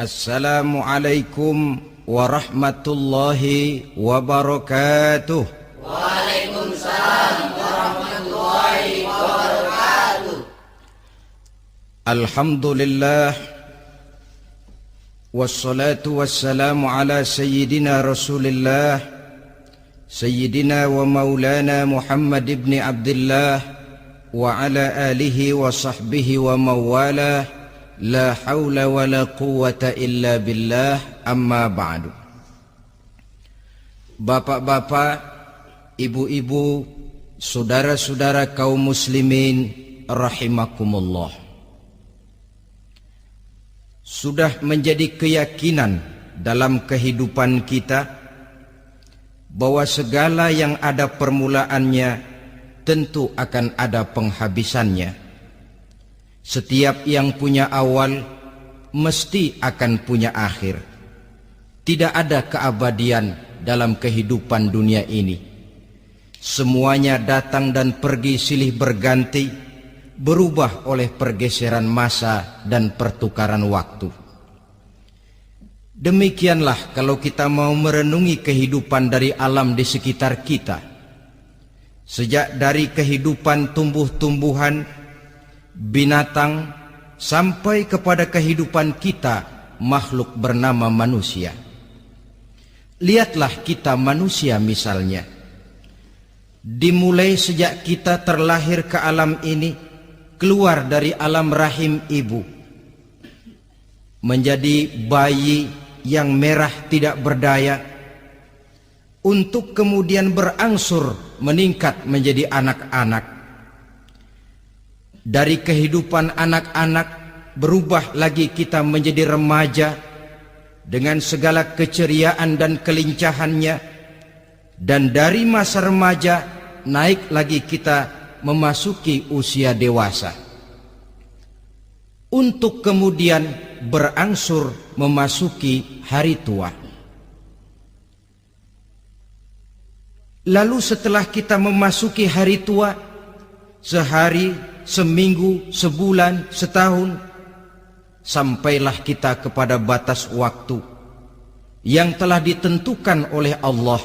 Assalamualaikum warahmatullahi wabarakatuh. Waalaikumsalam warahmatullahi wabarakatuh. Alhamdulillah, wassalatu wassalamu ala sayyidina Rasulillah, sayyidina wa maulana Muhammad ibn Abdullah wa ala alihi wa sahbihi wa mawalah. La haula wa la quwwata illa billah, amma ba'du. Bapak-bapak, ibu-ibu, saudara-saudara kaum muslimin rahimakumullah. Sudah menjadi keyakinan dalam kehidupan kita bahwa segala yang ada permulaannya tentu akan ada penghabisannya. Setiap yang punya awal mesti akan punya akhir. Tidak ada keabadian dalam kehidupan dunia ini. Semuanya datang dan pergi silih berganti, berubah oleh pergeseran masa dan pertukaran waktu. Demikianlah kalau kita mau merenungi kehidupan dari alam di sekitar kita. Sejak dari kehidupan tumbuh-tumbuhan, binatang, sampai kepada kehidupan kita, makhluk bernama manusia. Lihatlah kita manusia misalnya. Dimulai sejak kita terlahir ke alam ini, keluar dari alam rahim ibu, menjadi bayi yang merah tidak berdaya, untuk kemudian berangsur meningkat menjadi anak-anak. Dari kehidupan anak-anak berubah lagi kita menjadi remaja dengan segala keceriaan dan kelincahannya, dan dari masa remaja naik lagi kita memasuki usia dewasa, untuk kemudian berangsur memasuki hari tua. Lalu setelah kita memasuki hari tua, sehari, seminggu, sebulan, setahun, sampailah kita kepada batas waktu yang telah ditentukan oleh Allah,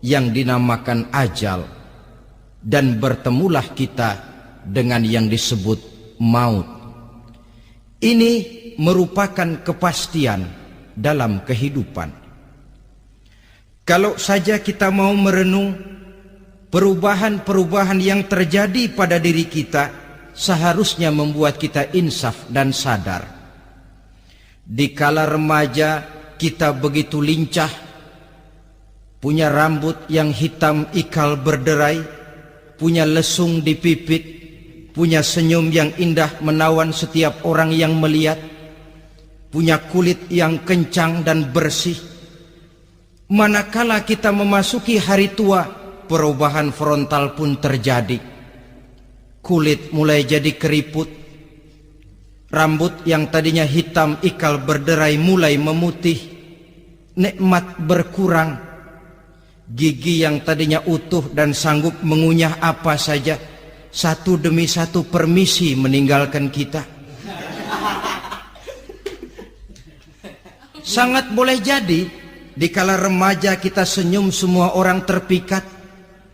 yang dinamakan ajal, dan bertemulah kita dengan yang disebut maut. Ini merupakan kepastian dalam kehidupan. Kalau saja kita mau merenung perubahan-perubahan yang terjadi pada diri kita, seharusnya membuat kita insaf dan sadar. Di kala remaja kita begitu lincah, punya rambut yang hitam ikal berderai, punya lesung di pipit, punya senyum yang indah menawan setiap orang yang melihat, punya kulit yang kencang dan bersih. Manakala kita memasuki hari tua, perubahan frontal pun terjadi. Kulit mulai jadi keriput, rambut yang tadinya hitam ikal berderai mulai memutih, nikmat berkurang, gigi yang tadinya utuh dan sanggup mengunyah apa saja, satu demi satu permisi meninggalkan kita. Sangat boleh jadi dikala remaja kita senyum semua orang terpikat,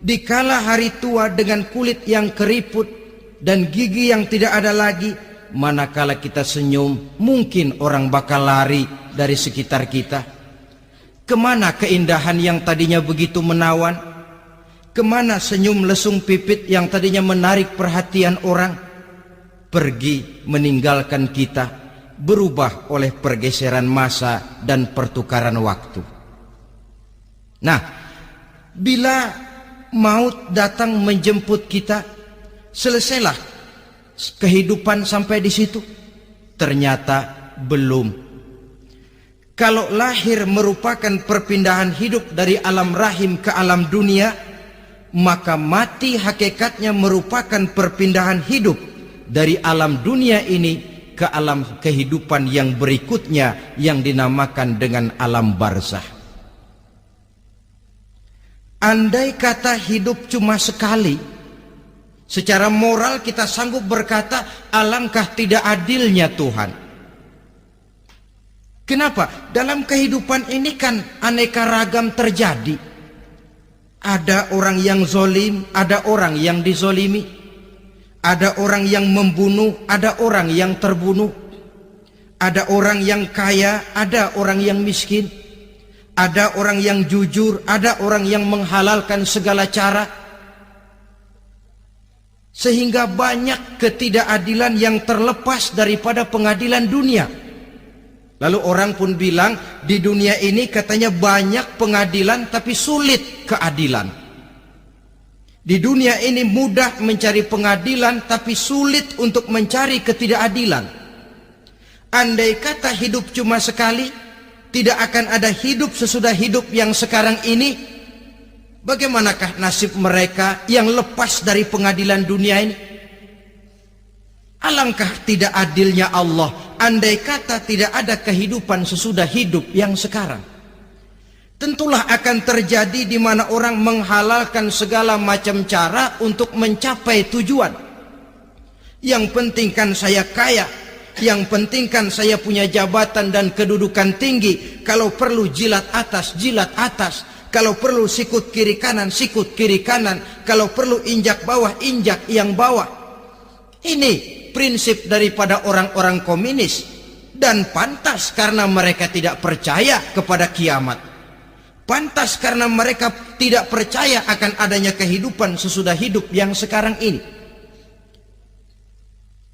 dikala hari tua dengan kulit yang keriput dan gigi yang tidak ada lagi, manakala kita senyum mungkin orang bakal lari dari sekitar kita. Kemana keindahan yang tadinya begitu menawan? Kemana senyum lesung pipit yang tadinya menarik perhatian orang? Pergi meninggalkan kita, berubah oleh pergeseran masa dan pertukaran waktu. Nah, bila maut datang menjemput kita, selesailah kehidupan sampai di situ? Ternyata belum. Kalau lahir merupakan perpindahan hidup dari alam rahim ke alam dunia, maka mati hakikatnya merupakan perpindahan hidup dari alam dunia ini ke alam kehidupan yang berikutnya, yang dinamakan dengan alam barzakh. Andai kata hidup cuma sekali, secara moral kita sanggup berkata, alangkah tidak adilnya Tuhan. Kenapa? Dalam kehidupan ini kan aneka ragam terjadi. Ada orang yang zolim, ada orang yang dizolimi. Ada orang yang membunuh, ada orang yang terbunuh. Ada orang yang kaya, ada orang yang miskin. Ada orang yang jujur, ada orang yang menghalalkan segala cara. Sehingga banyak ketidakadilan yang terlepas daripada pengadilan dunia. Lalu orang pun bilang, di dunia ini katanya banyak pengadilan tapi sulit keadilan. Di dunia ini mudah mencari pengadilan tapi sulit untuk mencari ketidakadilan. Andai kata hidup cuma sekali, tidak akan ada hidup sesudah hidup yang sekarang ini. Bagaimanakah nasib mereka yang lepas dari pengadilan dunia ini? Alangkah tidak adilnya Allah, andai kata tidak ada kehidupan sesudah hidup yang sekarang. Tentulah akan terjadi di mana orang menghalalkan segala macam cara untuk mencapai tujuan. Yang penting kan saya kaya, yang penting kan saya punya jabatan dan kedudukan tinggi. Kalau perlu jilat atas, jilat atas. Kalau perlu sikut kiri kanan, sikut kiri kanan. Kalau perlu injak bawah, injak yang bawah. Ini prinsip daripada orang-orang komunis, dan pantas karena mereka tidak percaya kepada kiamat. Pantas karena mereka tidak percaya akan adanya kehidupan sesudah hidup yang sekarang ini.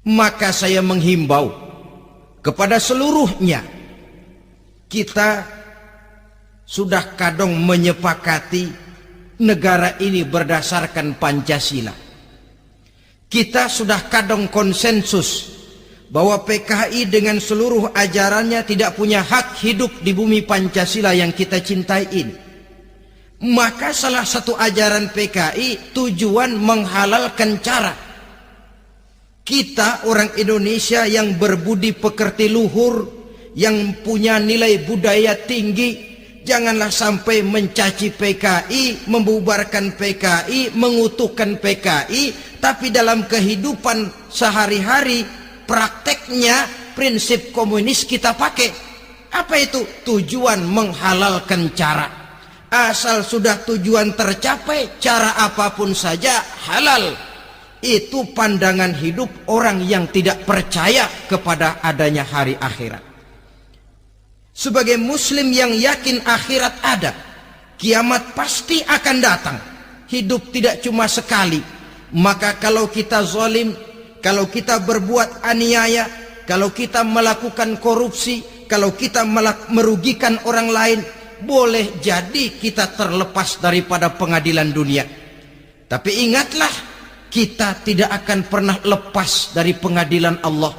Maka saya menghimbau kepada seluruhnya, kita sudah kadung menyepakati negara ini berdasarkan Pancasila. Kita sudah kadung konsensus bahwa PKI dengan seluruh ajarannya tidak punya hak hidup di bumi Pancasila yang kita cintai ini. Maka salah satu ajaran PKI tujuan menghalalkan cara. Kita orang Indonesia yang berbudi pekerti luhur, yang punya nilai budaya tinggi, janganlah sampai mencaci PKI, membubarkan PKI, mengutuhkan PKI, tapi dalam kehidupan sehari-hari prakteknya prinsip komunis kita pakai. Apa itu? Tujuan menghalalkan cara. Asal sudah tujuan tercapai, cara apapun saja halal. Itu pandangan hidup orang yang tidak percaya kepada adanya hari akhirat. Sebagai muslim yang yakin akhirat ada, kiamat pasti akan datang. Hidup tidak cuma sekali. Maka kalau kita zalim, kalau kita berbuat aniaya, kalau kita melakukan korupsi, kalau kita merugikan orang lain, boleh jadi kita terlepas daripada pengadilan dunia. Tapi ingatlah, kita tidak akan pernah lepas dari pengadilan Allah.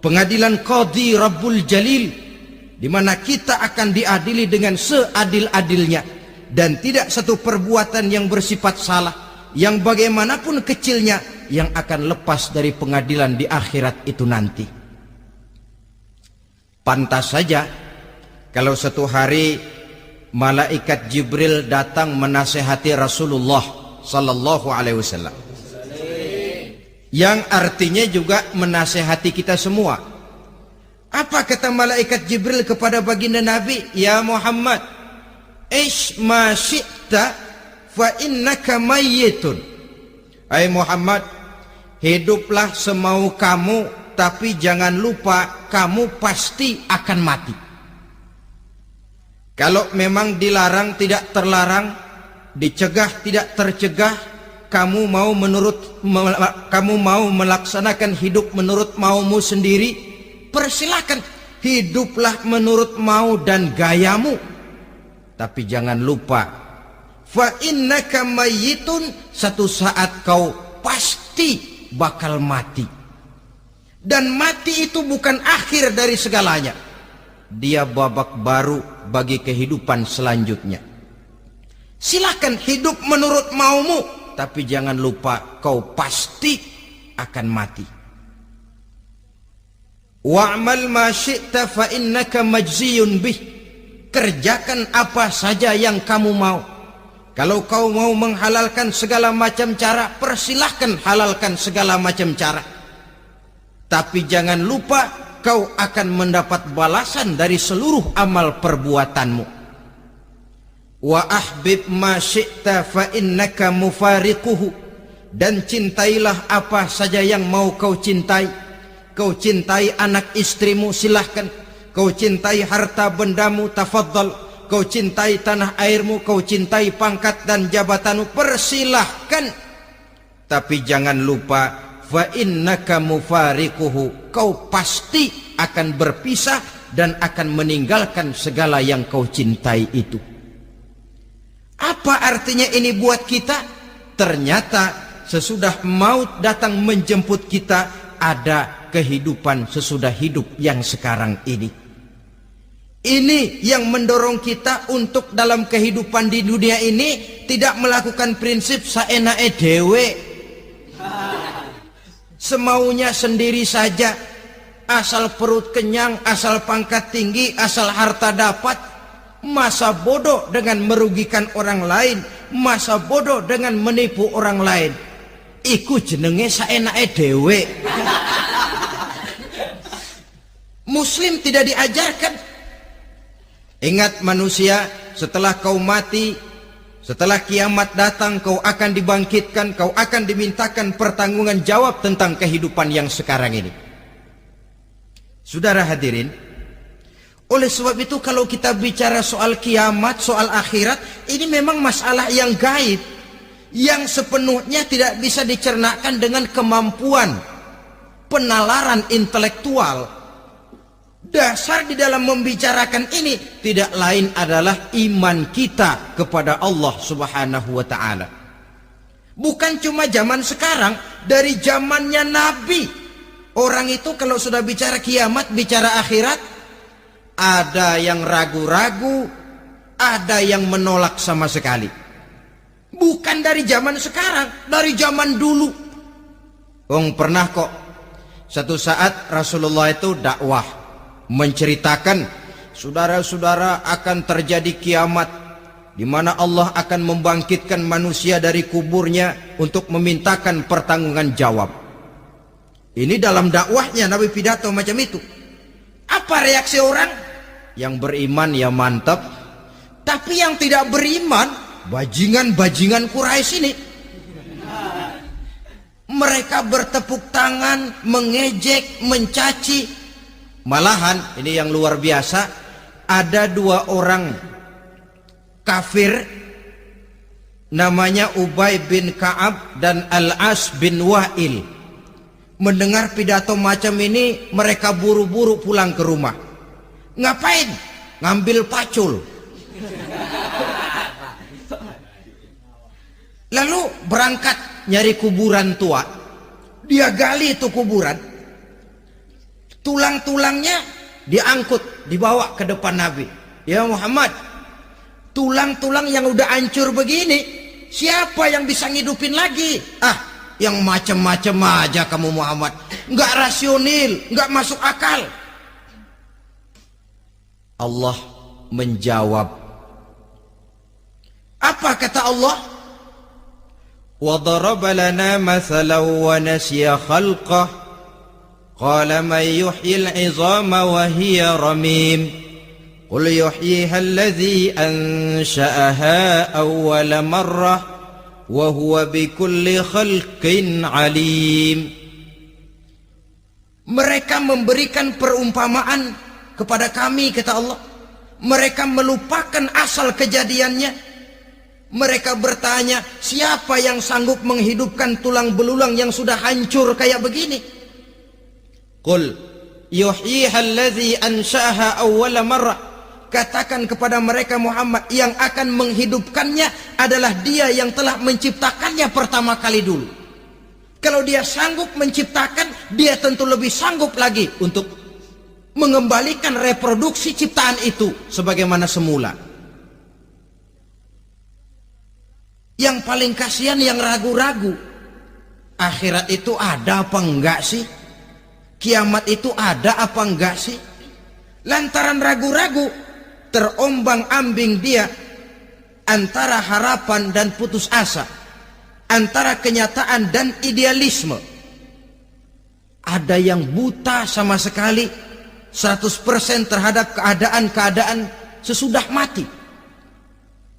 Pengadilan Qadhi Rabbul Jalil, di mana kita akan diadili dengan seadil-adilnya, dan tidak satu perbuatan yang bersifat salah, yang bagaimanapun kecilnya, yang akan lepas dari pengadilan di akhirat itu nanti. Pantas saja kalau satu hari malaikat Jibril datang menasehati Rasulullah sallallahu alaihi wasallam, yang artinya juga menasehati kita semua. Apa kata malaikat Jibril kepada baginda Nabi? Ya Muhammad, ish ma syi'ta fa innaka mayyitun. Hai Muhammad, hiduplah semau kamu, tapi jangan lupa kamu pasti akan mati. Kalau memang dilarang tidak terlarang, dicegah tidak tercegah, kamu mau melaksanakan hidup menurut maumu sendiri, persilakan, hiduplah menurut mau dan gayamu. Tapi jangan lupa, fa innaka mayyitun, satu saat kau pasti bakal mati. Dan mati itu bukan akhir dari segalanya. Dia babak baru bagi kehidupan selanjutnya. Silakan hidup menurut maumu, tapi jangan lupa kau pasti akan mati. Wa'mal ma syi'ta fa innaka majziyun bih. Kerjakan apa saja yang kamu mau. Kalau kau mau menghalalkan segala macam cara, persilahkan halalkan segala macam cara. Tapi jangan lupa, kau akan mendapat balasan dari seluruh amal perbuatanmu. Wa ahbib ma syi'ta fa innaka mufariquhu, dan cintailah apa saja yang mau kau cintai. Kau cintai anak istrimu, silahkan. Kau cintai harta bendamu, tafadhal. Kau cintai tanah airmu, kau cintai pangkat dan jabatanmu, persilahkan. Tapi jangan lupa, fa innaka mufariquhu, kau pasti akan berpisah dan akan meninggalkan segala yang kau cintai itu. Apa artinya ini buat kita? Ternyata sesudah maut datang menjemput kita, ada kehidupan sesudah hidup yang sekarang ini. Ini yang mendorong kita untuk dalam kehidupan di dunia ini tidak melakukan prinsip saenake dewe, semaunya sendiri saja, asal perut kenyang, asal pangkat tinggi, asal harta dapat. Masa bodoh dengan merugikan orang lain, masa bodoh dengan menipu orang lain. Iku jenenge saenake dewe. Muslim tidak diajarkan. Ingat manusia, setelah kau mati, setelah kiamat datang, kau akan dibangkitkan, kau akan dimintakan pertanggungan jawab tentang kehidupan yang sekarang ini. Saudara hadirin, oleh sebab itu kalau kita bicara soal kiamat, soal akhirat, ini memang masalah yang gaib, yang sepenuhnya tidak bisa dicernakkan dengan kemampuan penalaran intelektual. Dasar di dalam membicarakan ini tidak lain adalah iman kita kepada Allah Subhanahu wa ta'ala. Bukan cuma zaman sekarang, dari zamannya Nabi. Orang itu kalau sudah bicara kiamat, bicara akhirat, ada yang ragu-ragu, ada yang menolak sama sekali. Bukan dari zaman sekarang, dari zaman dulu. Pernah kok satu saat Rasulullah itu dakwah, menceritakan, saudara-saudara, akan terjadi kiamat di mana Allah akan membangkitkan manusia dari kuburnya untuk memintakan pertanggungan jawab. Ini dalam dakwahnya Nabi pidato macam itu. Apa reaksi orang? Yang beriman ya mantap, tapi yang tidak beriman, bajingan-bajingan Quraisy ini, mereka bertepuk tangan, mengejek, mencaci. Malahan ini yang luar biasa, ada dua orang kafir namanya Ubay bin Ka'ab dan Al-As bin Wa'il. Mendengar pidato macam ini, mereka buru-buru pulang ke rumah. Ngapain? Ngambil pacul. Lalu berangkat nyari kuburan tua. Dia gali itu kuburan. Tulang-tulangnya diangkut, dibawa ke depan Nabi. Ya Muhammad, tulang-tulang yang udah hancur begini, siapa yang bisa ngidupin lagi? Yang macam-macam aja kamu Muhammad. Nggak rasional, nggak masuk akal. Allah menjawab. Apa kata Allah? وَضَرَبَ لَنَا مَثَلًا وَنَسِيَ خَلْقَهُ قَالَ مَنْ يُحْيِي الْعِظَامَ وَهِيَ رَمِيمٌ قُلْ يُحْيِيهَا الَّذِي أَنْشَأَهَا أَوَّلَ مَرَّةٍ وَهُوَ بِكُلِّ خَلْقٍ عَلِيمٌ. Mereka memberikan perumpamaan kepada kami, kata Allah. Mereka melupakan asal kejadiannya. Mereka bertanya, siapa yang sanggup menghidupkan tulang belulang yang sudah hancur kayak begini? Qul yuhyiha allazi ansha'aha awwala marrah. Katakan kepada mereka Muhammad, yang akan menghidupkannya adalah dia yang telah menciptakannya pertama kali dulu. Kalau dia sanggup menciptakan, dia tentu lebih sanggup lagi untuk mengembalikan reproduksi ciptaan itu sebagaimana semula. Yang paling kasihan yang ragu-ragu. Akhirat itu ada apa enggak sih? Kiamat itu ada apa enggak sih? Lantaran ragu-ragu, terombang-ambing dia antara harapan dan putus asa, antara kenyataan dan idealisme. Ada yang buta sama sekali, 100% terhadap keadaan-keadaan sesudah mati.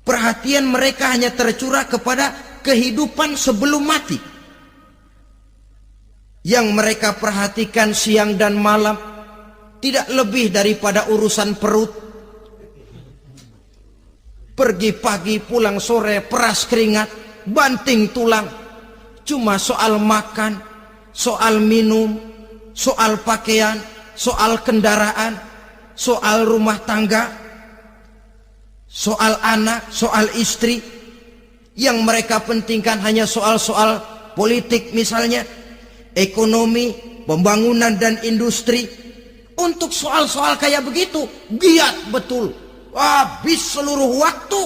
Perhatian mereka hanya tercurah kepada kehidupan sebelum mati. Yang mereka perhatikan siang dan malam tidak lebih daripada urusan perut. Pergi pagi, pulang sore, peras keringat, banting tulang. Cuma soal makan, soal minum, soal pakaian, soal kendaraan, soal rumah tangga, soal anak, soal istri. Yang mereka pentingkan hanya soal-soal politik misalnya, ekonomi, pembangunan dan industri. Untuk soal-soal kayak begitu giat betul, habis seluruh waktu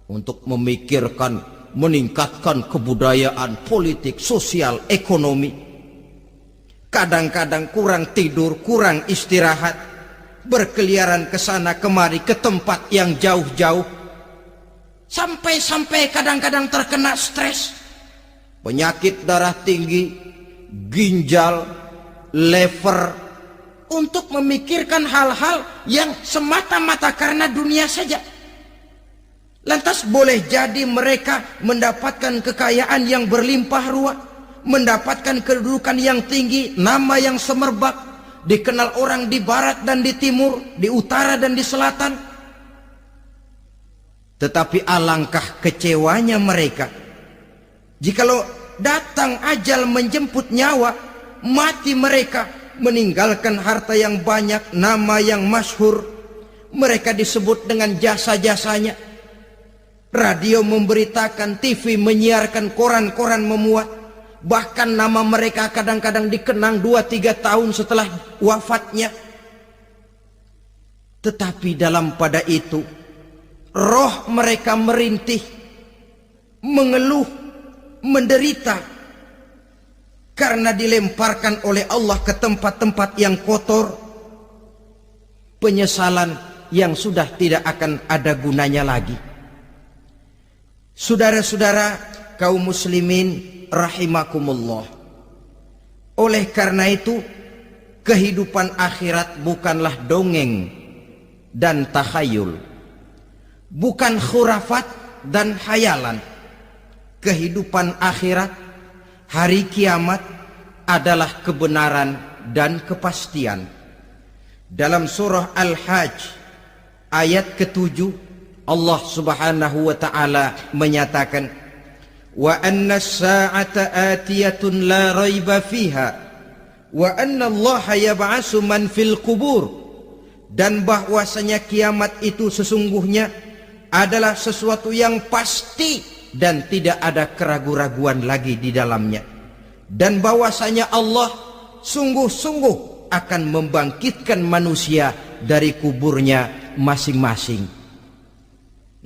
untuk memikirkan meningkatkan kebudayaan, politik, sosial, ekonomi. Kadang-kadang kurang tidur, kurang istirahat, berkeliaran ke sana kemari ke tempat yang jauh-jauh, sampai kadang-kadang terkena stres, penyakit darah tinggi, ginjal, lever, untuk memikirkan hal-hal yang semata-mata karena dunia saja. Lantas boleh jadi mereka mendapatkan kekayaan yang berlimpah ruah, mendapatkan kedudukan yang tinggi, nama yang semerbak, dikenal orang di barat dan di timur, di utara dan di selatan. Tetapi alangkah kecewanya mereka jikalau datang ajal menjemput nyawa, mati mereka, meninggalkan harta yang banyak, nama yang masyhur. Mereka disebut dengan jasa-jasanya. Radio memberitakan, TV menyiarkan, koran-koran memuat. Bahkan nama mereka kadang-kadang dikenang 2-3 tahun setelah wafatnya. Tetapi dalam pada itu, roh mereka merintih, mengeluh, menderita, karena dilemparkan oleh Allah ke tempat-tempat yang kotor. Penyesalan yang sudah tidak akan ada gunanya lagi. Saudara-saudara kaum muslimin rahimakumullah. Oleh karena itu, kehidupan akhirat bukanlah dongeng dan takhayul, bukan khurafat dan hayalan. Kehidupan akhirat, hari kiamat, adalah kebenaran dan kepastian. Dalam surah Al-Hajj ayat ke-7, Allah subhanahu wa ta'ala menyatakan, wa anna as-sa'ata atiyatun la raiba fiha wa anna allaha yab'asu man fil qubur. Dan bahwasanya kiamat itu sesungguhnya adalah sesuatu yang pasti dan tidak ada keraguan-raguan lagi di dalamnya. Dan bahwasanya Allah sungguh-sungguh akan membangkitkan manusia dari kuburnya masing-masing.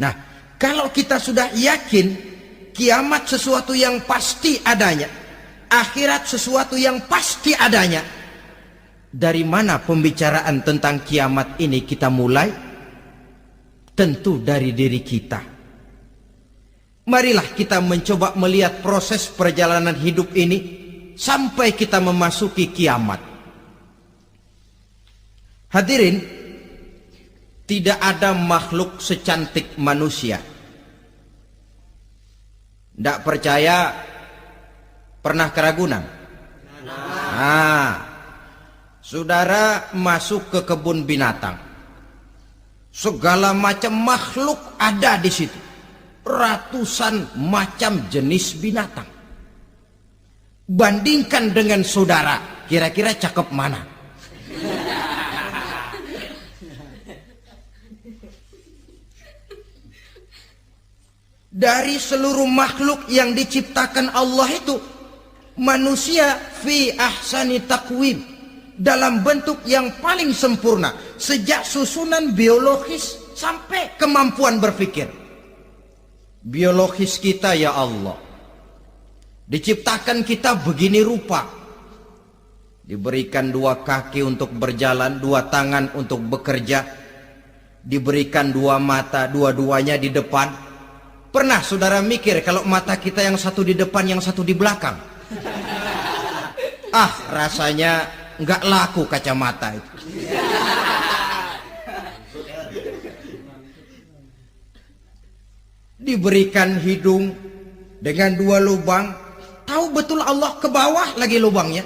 Nah, kalau kita sudah yakin kiamat sesuatu yang pasti adanya, akhirat sesuatu yang pasti adanya, dari mana pembicaraan tentang kiamat ini kita mulai? Tentu dari diri kita. Marilah kita mencoba melihat proses perjalanan hidup ini sampai kita memasuki kiamat. Hadirin, tidak ada makhluk secantik manusia. Tidak percaya, pernah ke Ragunan? Nah, saudara masuk ke kebun binatang, segala macam makhluk ada di situ, ratusan macam jenis binatang. Bandingkan dengan saudara, kira-kira cakep mana? Dari seluruh makhluk yang diciptakan Allah itu, manusia fi ahsani taqwim, dalam bentuk yang paling sempurna, sejak susunan biologis sampai kemampuan berpikir. Biologis kita ya Allah, diciptakan kita begini rupa, diberikan 2 kaki untuk berjalan, 2 tangan untuk bekerja, diberikan 2 mata, dua-duanya di depan. Pernah saudara mikir kalau mata kita yang satu di depan, yang satu di belakang? Rasanya nggak laku kacamata itu. Diberikan hidung dengan 2 lubang, tahu betul Allah ke bawah lagi lubangnya.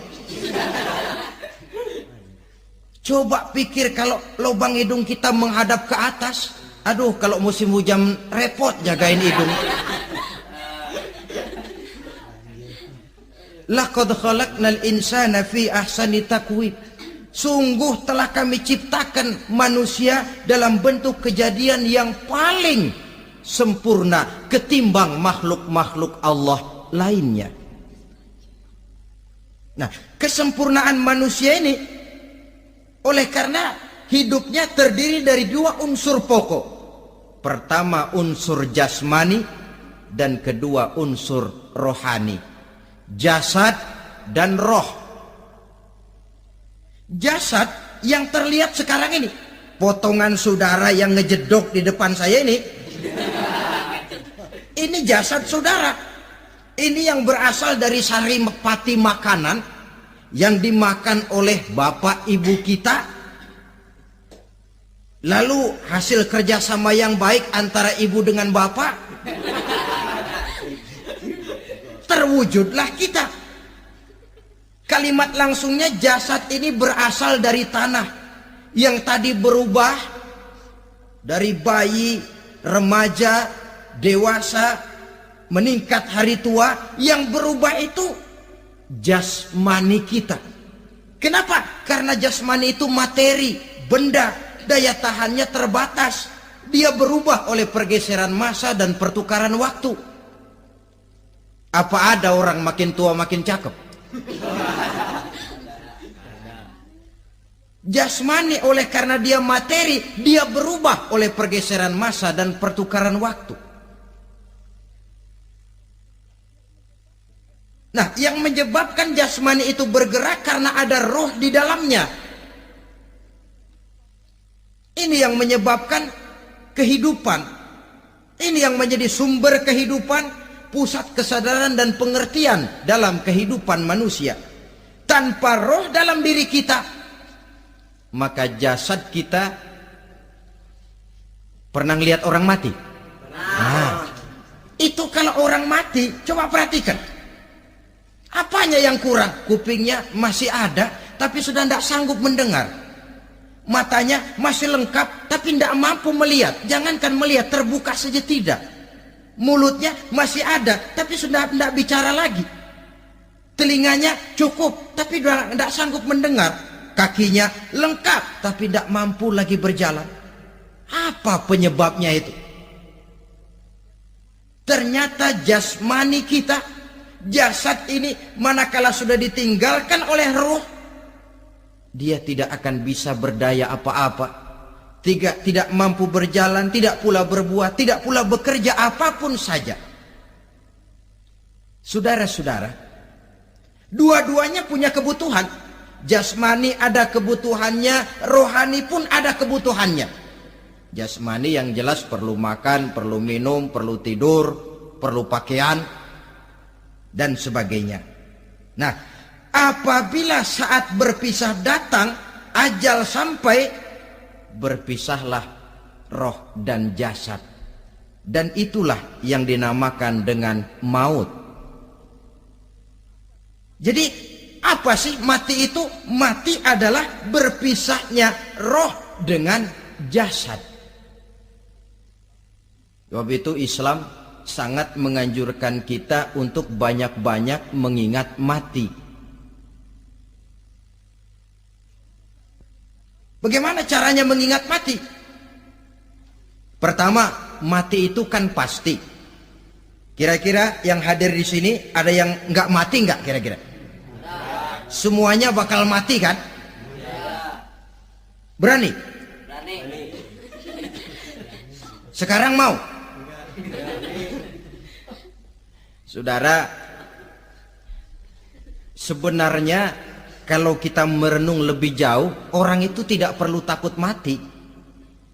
Coba pikir kalau lubang hidung kita menghadap ke atas. Aduh, kalau musim hujan repot jagain hidung. Laqad khalaqnal insana fi ahsani taqwim. Sungguh telah kami ciptakan manusia dalam bentuk kejadian yang paling sempurna ketimbang makhluk-makhluk Allah lainnya. Nah, kesempurnaan manusia ini oleh karena hidupnya terdiri dari 2 unsur pokok. Pertama unsur jasmani dan kedua unsur rohani. Jasad dan roh. Jasad yang terlihat sekarang ini, potongan saudara yang ngejedok di depan saya ini jasad saudara. Ini yang berasal dari sari pati makanan yang dimakan oleh bapak ibu kita. Lalu hasil kerjasama yang baik antara ibu dengan bapak, terwujudlah kita. Kalimat langsungnya jasad ini berasal dari tanah yang tadi berubah dari bayi, remaja, dewasa, meningkat hari tua. Yang berubah itu jasmani kita. Kenapa? Karena jasmani itu materi, benda, daya tahannya terbatas. Dia berubah oleh pergeseran masa dan pertukaran waktu. Apa ada orang makin tua makin cakep? Jasmani oleh karena dia materi, dia berubah oleh pergeseran masa dan pertukaran waktu. Nah, yang menyebabkan jasmani itu bergerak karena ada roh di dalamnya. Ini yang menyebabkan kehidupan. Ini yang menjadi sumber kehidupan, pusat kesadaran dan pengertian dalam kehidupan manusia. Tanpa roh dalam diri kita, maka jasad kita pernah lihat orang mati? Nah, itu kalau orang mati, coba perhatikan. Apanya yang kurang? Kupingnya masih ada, tapi sudah tidak sanggup mendengar. Matanya masih lengkap, tapi tidak mampu melihat. Jangankan melihat, terbuka saja tidak. Mulutnya masih ada, tapi sudah tidak bicara lagi. Telinganya cukup, tapi sudah tidak sanggup mendengar. Kakinya lengkap, tapi tidak mampu lagi berjalan. Apa penyebabnya itu? Ternyata jasmani kita, jasad ini manakala sudah ditinggalkan oleh ruh, dia tidak akan bisa berdaya apa-apa, tidak mampu berjalan, tidak pula berbuat, tidak pula bekerja apapun saja. Saudara-saudara, dua-duanya punya kebutuhan. Jasmani ada kebutuhannya, rohani pun ada kebutuhannya. Jasmani yang jelas perlu makan, perlu minum, perlu tidur, perlu pakaian, dan sebagainya. Nah, apabila saat berpisah datang, ajal sampai, berpisahlah roh dan jasad. Dan itulah yang dinamakan dengan maut. Jadi, apa sih mati itu? Mati adalah berpisahnya roh dengan jasad. Sebab itu Islam sangat menganjurkan kita untuk banyak-banyak mengingat mati. Bagaimana caranya mengingat mati? Pertama, mati itu kan pasti. Kira-kira yang hadir di sini ada yang nggak mati nggak kira-kira? Semuanya bakal mati kan? Berani? Berani. Sekarang mau? Saudara, sebenarnya kalau kita merenung lebih jauh, orang itu tidak perlu takut mati.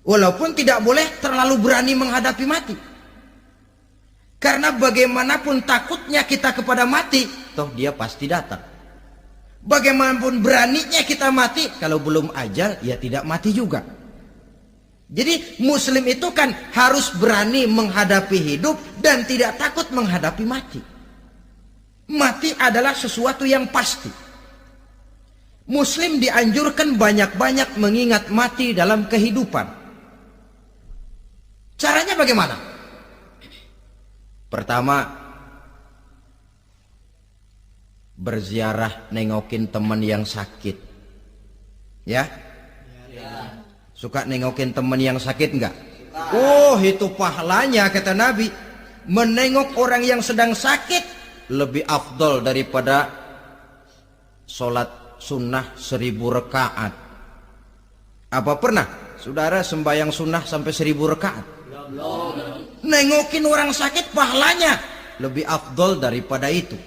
Walaupun tidak boleh terlalu berani menghadapi mati. Karena bagaimanapun takutnya kita kepada mati, toh dia pasti datang. Bagaimanapun beraninya kita mati, kalau belum ajal ya tidak mati juga. Jadi muslim itu kan harus berani menghadapi hidup dan tidak takut menghadapi mati. Mati adalah sesuatu yang pasti. Muslim dianjurkan banyak-banyak mengingat mati dalam kehidupan. Caranya bagaimana? Pertama, berziarah, nengokin teman yang sakit. Ya? Suka nengokin teman yang sakit enggak? Oh, itu pahalanya kata Nabi. Menengok orang yang sedang sakit lebih afdol daripada sholat sunnah 1000 rakaat. Apa pernah saudara sembahyang sunnah sampai 1000 rakaat? Nengokin orang sakit pahalanya lebih afdol daripada itu.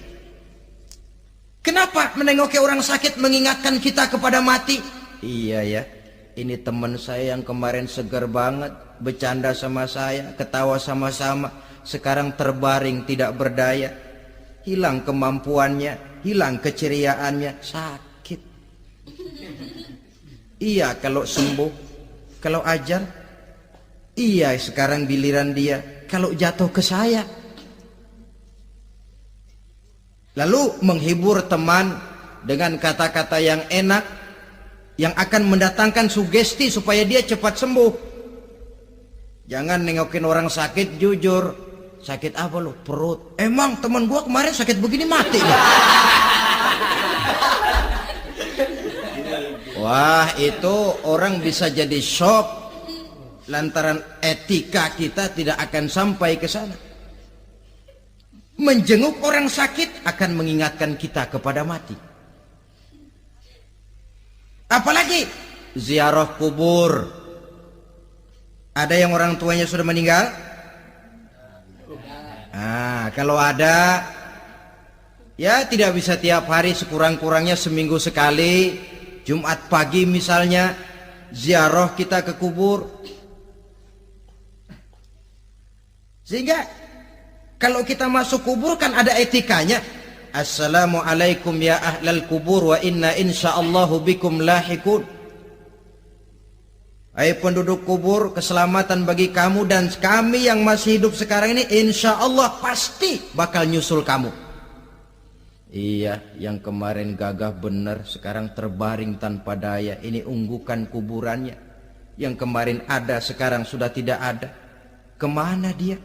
Kenapa menengoki orang sakit mengingatkan kita kepada mati? Iya ya, ini teman saya yang kemarin segar banget, bercanda sama saya, ketawa sama-sama, sekarang terbaring tidak berdaya, hilang kemampuannya, hilang keceriaannya, sakit. Iya kalau sembuh, kalau ajal, iya sekarang giliran dia, kalau jatuh ke saya. Lalu menghibur teman dengan kata-kata yang enak, yang akan mendatangkan sugesti supaya dia cepat sembuh. Jangan nengokin orang sakit jujur. Sakit apa lu? Perut. Emang teman gua kemarin sakit begini mati ya? Wah, itu orang bisa jadi shock lantaran etika kita tidak akan sampai ke sana. Menjenguk orang sakit akan mengingatkan kita kepada mati. Apalagi ziarah kubur. Ada yang orang tuanya sudah meninggal? Kalau ada, ya tidak bisa tiap hari, sekurang-kurangnya seminggu sekali, Jumat pagi misalnya, ziarah kita ke kubur. Sehingga kalau kita masuk kubur kan ada etikanya. Assalamualaikum ya ahlal kubur wa inna insyaallahu bikum lahikun. Hai penduduk kubur, keselamatan bagi kamu dan kami yang masih hidup sekarang ini insyaallah pasti bakal nyusul kamu. Iya, yang kemarin gagah benar sekarang terbaring tanpa daya. Ini unggukan kuburannya. Yang kemarin ada sekarang sudah tidak ada. Kemana dia?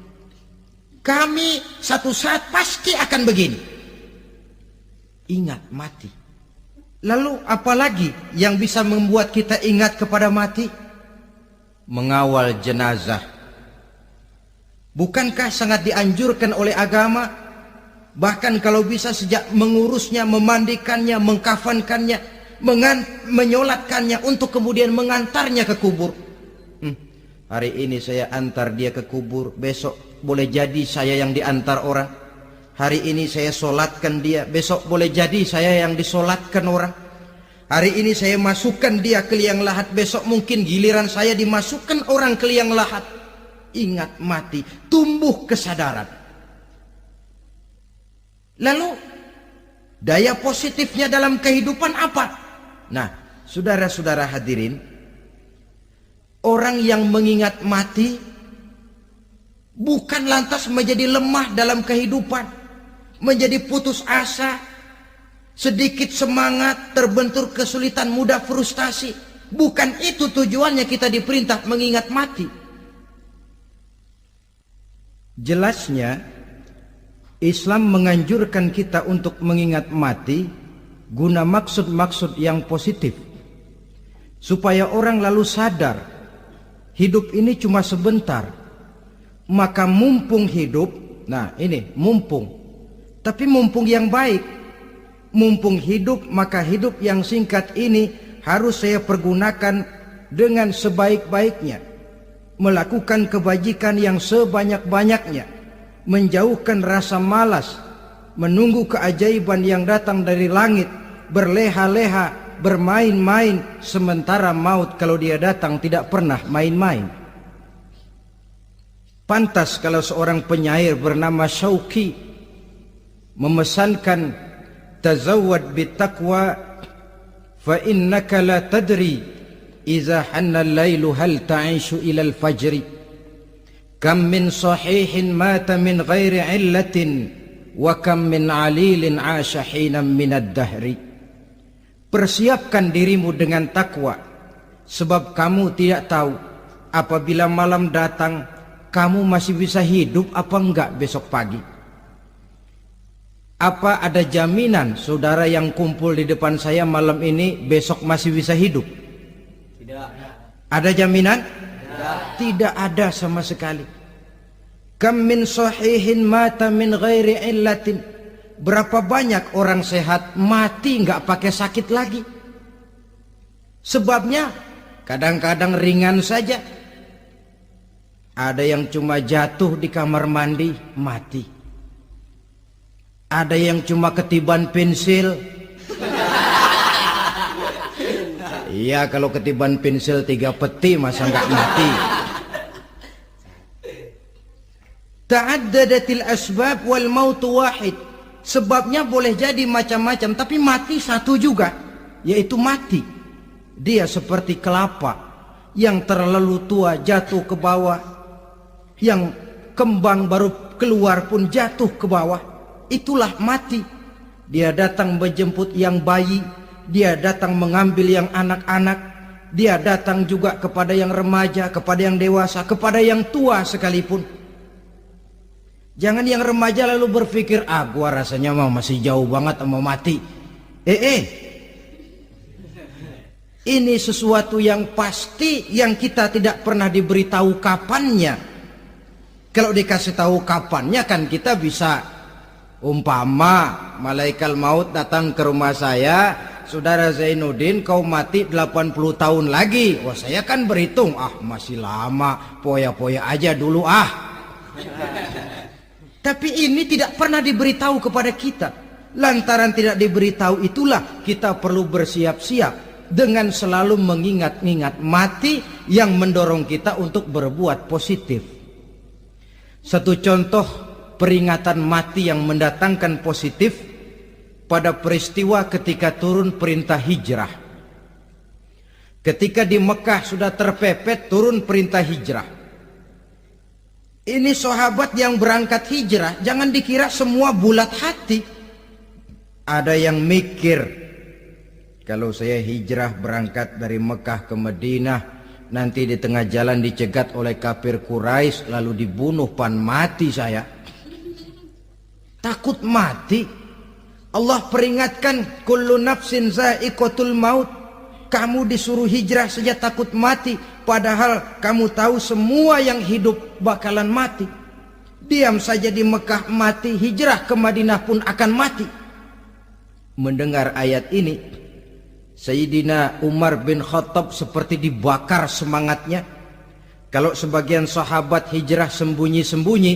Kami satu saat pasti akan begini. Ingat mati. Lalu apalagi yang bisa membuat kita ingat kepada mati? Mengawal jenazah. Bukankah sangat dianjurkan oleh agama? Bahkan kalau bisa sejak mengurusnya, memandikannya, mengkafankannya, menyolatkannya untuk kemudian mengantarnya ke kubur. Hari ini saya antar dia ke kubur, besok boleh jadi saya yang diantar orang. Hari ini saya solatkan dia, besok boleh jadi saya yang disolatkan orang. Hari ini saya masukkan dia ke liang lahat, besok mungkin giliran saya dimasukkan orang ke liang lahat. Ingat mati, tumbuh kesadaran. Lalu daya positifnya dalam kehidupan apa? Nah, saudara-saudara hadirin, orang yang mengingat mati bukan lantas menjadi lemah dalam kehidupan, menjadi putus asa, sedikit semangat, terbentur kesulitan, mudah frustasi. Bukan itu tujuannya kita diperintah mengingat mati. Jelasnya Islam menganjurkan kita untuk mengingat mati guna maksud-maksud yang positif, supaya orang lalu sadar hidup ini cuma sebentar. Maka mumpung hidup, nah ini mumpung, tapi mumpung yang baik. Mumpung hidup, maka hidup yang singkat ini harus saya pergunakan dengan sebaik-baiknya, melakukan kebajikan yang sebanyak-banyaknya, menjauhkan rasa malas, menunggu keajaiban yang datang dari langit, berleha-leha, bermain-main, sementara maut kalau dia datang tidak pernah main-main. Pantas kalau seorang penyair bernama Syauqi memesankan tazawwad bittaqwa fa innaka la tadri idza hanna al-lailu hal ta'ishu ila al-fajri kam min sahihin mata min ghairi illatin wa kam min alilin 'asha hinan min ad-dahri. Persiapkan dirimu dengan takwa, sebab kamu tidak tahu apabila malam datang kamu masih bisa hidup apa enggak besok pagi. Apa ada jaminan saudara yang kumpul di depan saya malam ini besok masih bisa hidup? Tidak. Ada jaminan? Tidak. Tidak ada sama sekali. Kam min sahihin mata min ghairi illatin. Berapa banyak orang sehat mati nggak pakai sakit lagi. Sebabnya kadang-kadang ringan saja. Ada yang cuma jatuh di kamar mandi mati. Ada yang cuma ketiban pensil. Iya, kalau ketiban pensil 3 peti masa nggak mati. Ta'addadatil asbab wal mautu wahid. Sebabnya boleh jadi macam-macam, tapi mati satu juga, yaitu mati. Dia seperti kelapa yang terlalu tua jatuh ke bawah, yang kembang baru keluar pun jatuh ke bawah. Itulah mati. Dia datang menjemput yang bayi, dia datang mengambil yang anak-anak, dia datang juga kepada yang remaja, kepada yang dewasa, kepada yang tua sekalipun. Jangan yang remaja lalu berpikir, gua rasanya masih jauh banget mau mati. Ini sesuatu yang pasti yang kita tidak pernah diberitahu kapannya. Kalau dikasih tahu kapannya kan kita bisa, umpama malaikat maut datang ke rumah saya, saudara Zainuddin kau mati 80 tahun lagi. Wah, saya kan berhitung, masih lama, poya-poya aja dulu Tapi ini tidak pernah diberitahu kepada kita. Lantaran tidak diberitahu itulah kita perlu bersiap-siap dengan selalu mengingat-ingat mati yang mendorong kita untuk berbuat positif. Satu contoh peringatan mati yang mendatangkan positif pada peristiwa ketika turun perintah hijrah. Ketika di Mekah sudah terpepet turun perintah hijrah. Ini sahabat yang berangkat hijrah, jangan dikira semua bulat hati. Ada yang mikir, kalau saya hijrah berangkat dari Mekah ke Madinah, nanti di tengah jalan dicegat oleh kafir Quraisy lalu dibunuh, mati saya. Takut mati. Allah peringatkan, kullu nafsin za'iqatul maut. Kamu disuruh hijrah saja takut mati, padahal kamu tahu semua yang hidup bakalan mati. Diam saja di Mekah mati, hijrah ke Madinah pun akan mati. Mendengar ayat ini, Sayyidina Umar bin Khattab seperti dibakar semangatnya. Kalau sebagian sahabat hijrah sembunyi-sembunyi,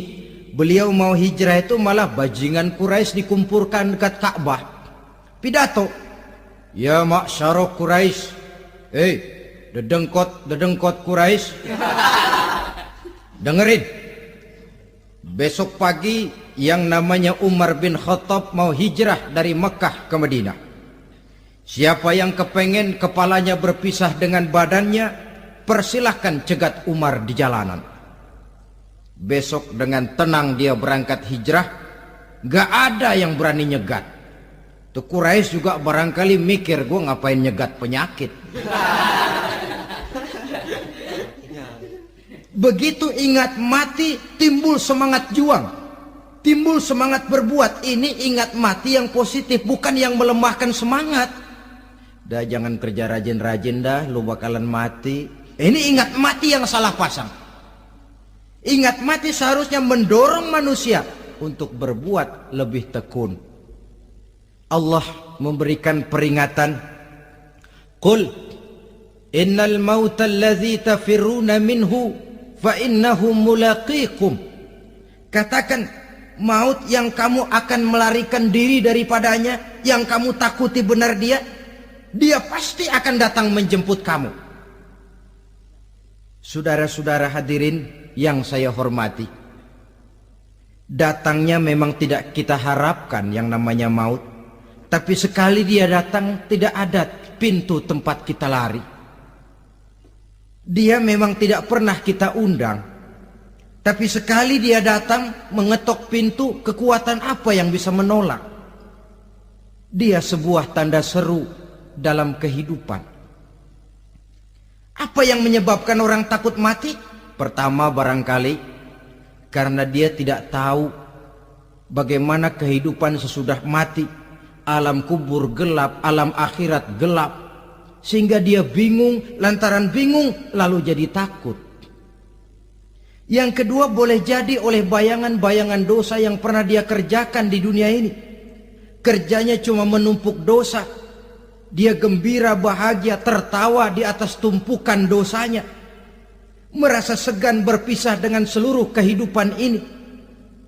beliau mau hijrah itu malah bajingan Quraisy dikumpulkan dekat Ka'bah. Pidato, ya ma'syarah Quraisy, dedengkot Quraisy, dengerin. Besok pagi yang namanya Umar bin Khattab mau hijrah dari Mekah ke Madinah. Siapa yang kepengen kepalanya berpisah dengan badannya, persilahkan cegat Umar di jalanan. Besok dengan tenang dia berangkat hijrah, gak ada yang berani nyegat. Tuh Quraisy juga barangkali mikir, gue ngapain nyegat penyakit. Begitu ingat mati, timbul semangat juang, timbul semangat berbuat. Ini ingat mati yang positif, bukan yang melemahkan semangat. Dah jangan kerja rajin-rajin dah, lu bakalan mati. Ini ingat mati yang salah pasang. Ingat mati seharusnya mendorong manusia untuk berbuat lebih tekun. Allah memberikan peringatan, qul innal mauta allazi tafiruna minhu fa innahu mulaqikum. Katakan, maut yang kamu akan melarikan diri daripadanya, yang kamu takuti benar dia pasti akan datang menjemput kamu. Saudara-saudara hadirin yang saya hormati, datangnya memang tidak kita harapkan yang namanya maut, Tapi sekali dia datang, tidak ada pintu tempat kita lari. Dia memang tidak pernah kita undang. Tapi sekali dia datang, mengetok pintu, kekuatan apa yang bisa menolak? Dia sebuah tanda seru dalam kehidupan. Apa yang menyebabkan orang takut mati? Pertama barangkali karena dia tidak tahu bagaimana kehidupan sesudah mati. Alam kubur gelap, alam akhirat gelap. Sehingga dia bingung, lantaran bingung lalu jadi takut. Yang kedua boleh jadi oleh bayangan-bayangan dosa yang pernah dia kerjakan di dunia ini. Kerjanya cuma menumpuk dosa. Dia gembira, bahagia, tertawa di atas tumpukan dosanya. Merasa segan berpisah dengan seluruh kehidupan ini.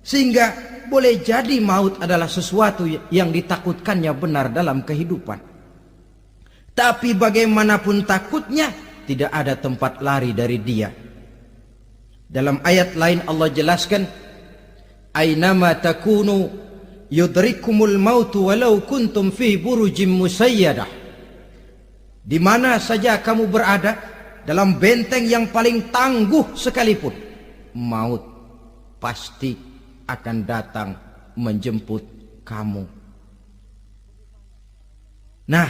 Sehingga boleh jadi maut adalah sesuatu yang ditakutkannya benar dalam kehidupan. Tapi bagaimanapun takutnya, tidak ada tempat lari dari dia. Dalam ayat lain Allah jelaskan, Aynama takunu yudrikumul mautu walau kuntum fi burujim musayyadah. Di mana saja kamu berada, dalam benteng yang paling tangguh sekalipun, maut pasti akan datang menjemput kamu. Nah,